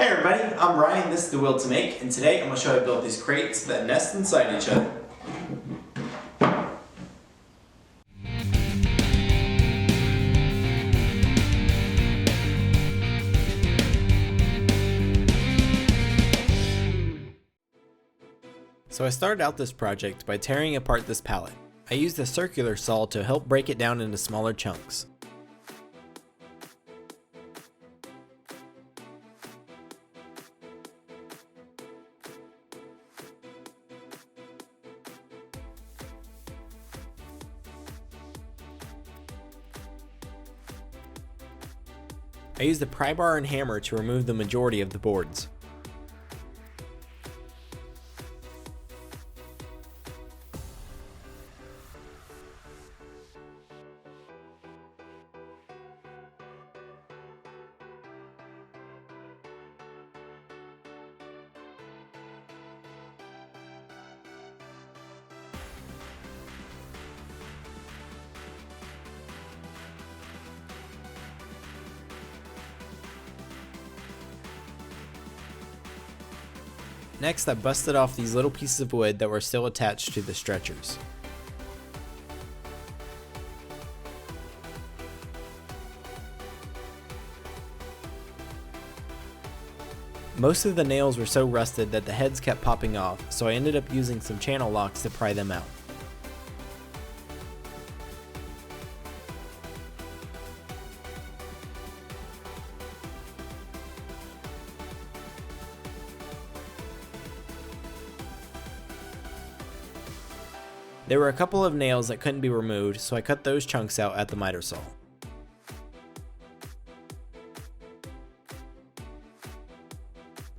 Hey everybody, I'm Ryan, this is The Will to Make, and today I'm going to show you how to build these crates that nest inside each other. So I started out this project by tearing apart this pallet. I used a circular saw to help break it down into smaller chunks. I used a pry bar and hammer to remove the majority of the boards. Next, I busted off these little pieces of wood that were still attached to the stretchers. Most of the nails were so rusted that the heads kept popping off, so I ended up using some channel locks to pry them out. There were a couple of nails that couldn't be removed, so I cut those chunks out at the miter saw.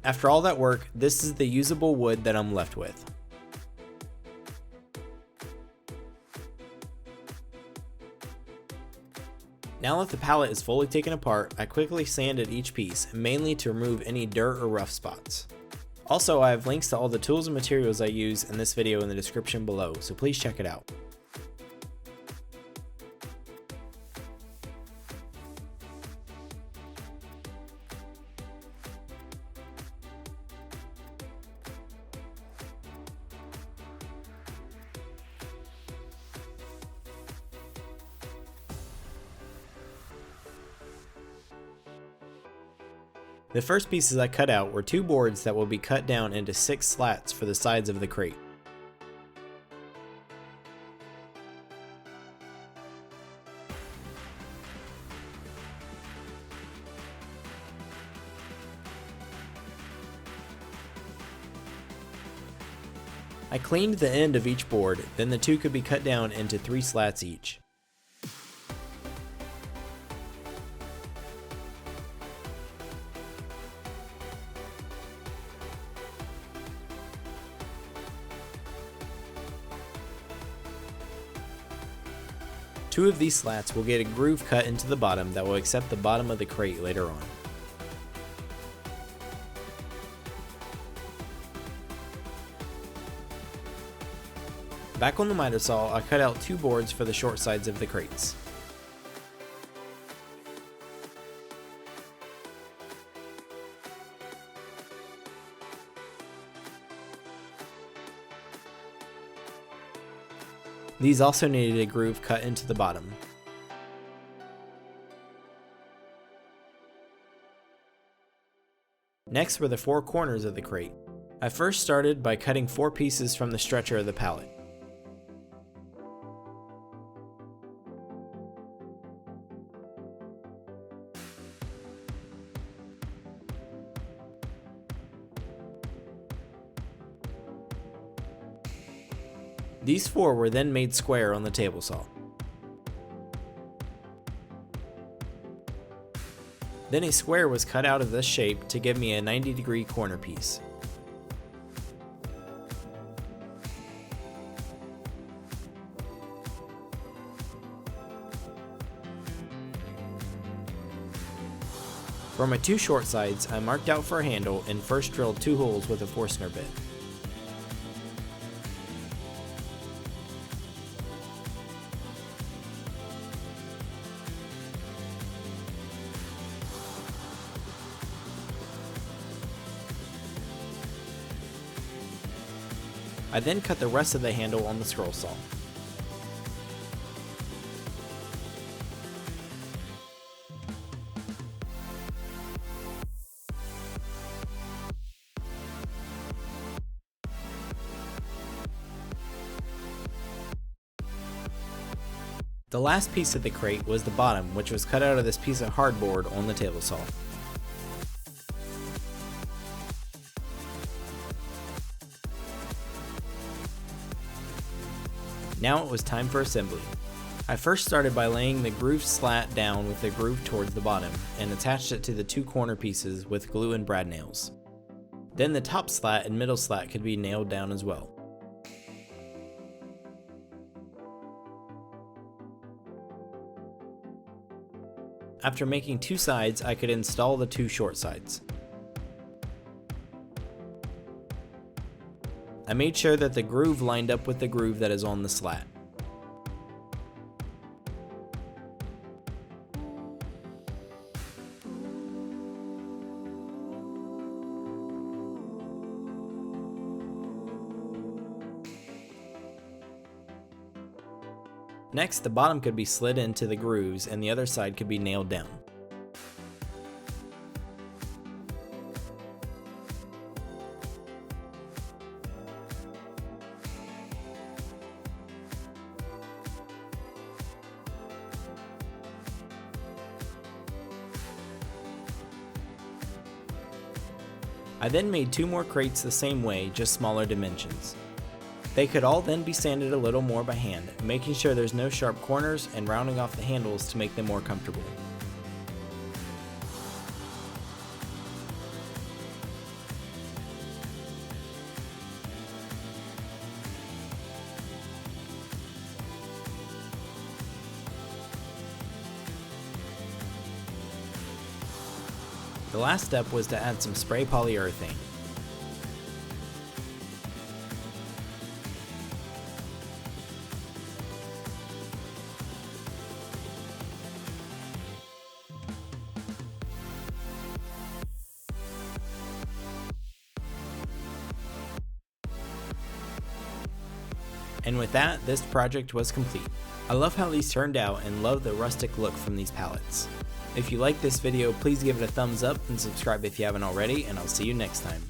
After all that work, this is the usable wood that I'm left with. Now that the pallet is fully taken apart, I quickly sanded each piece, mainly to remove any dirt or rough spots. Also, I have links to all the tools and materials I use in this video in the description below, so please check it out. The first pieces I cut out were two boards that will be cut down into 6 slats for the sides of the crate. I cleaned the end of each board, then the two could be cut down into 3 slats each. Two of these slats will get a groove cut into the bottom that will accept the bottom of the crate later on. Back on the miter saw, I cut out 2 boards for the short sides of the crates. These also needed a groove cut into the bottom. Next were the 4 corners of the crate. I first started by cutting 4 pieces from the stretcher of the pallet. These 4 were then made square on the table saw. Then a square was cut out of this shape to give me a 90-degree corner piece. For my 2 short sides, I marked out for a handle and first drilled 2 holes with a Forstner bit. I then cut the rest of the handle on the scroll saw. The last piece of the crate was the bottom, which was cut out of this piece of hardboard on the table saw. Now it was time for assembly. I first started by laying the grooved slat down with the groove towards the bottom and attached it to the two corner pieces with glue and brad nails. Then the top slat and middle slat could be nailed down as well. After making two sides, I could install the two short sides. I made sure that the groove lined up with the groove that is on the slat. Next, the bottom could be slid into the grooves and the other side could be nailed down. I then made two more crates the same way, just smaller dimensions. They could all then be sanded a little more by hand, making sure there's no sharp corners and rounding off the handles to make them more comfortable. The last step was to add some spray polyurethane. And with that, this project was complete. I love how these turned out and love the rustic look from these pallets. If you like this video, please give it a thumbs up and subscribe if you haven't already, and I'll see you next time.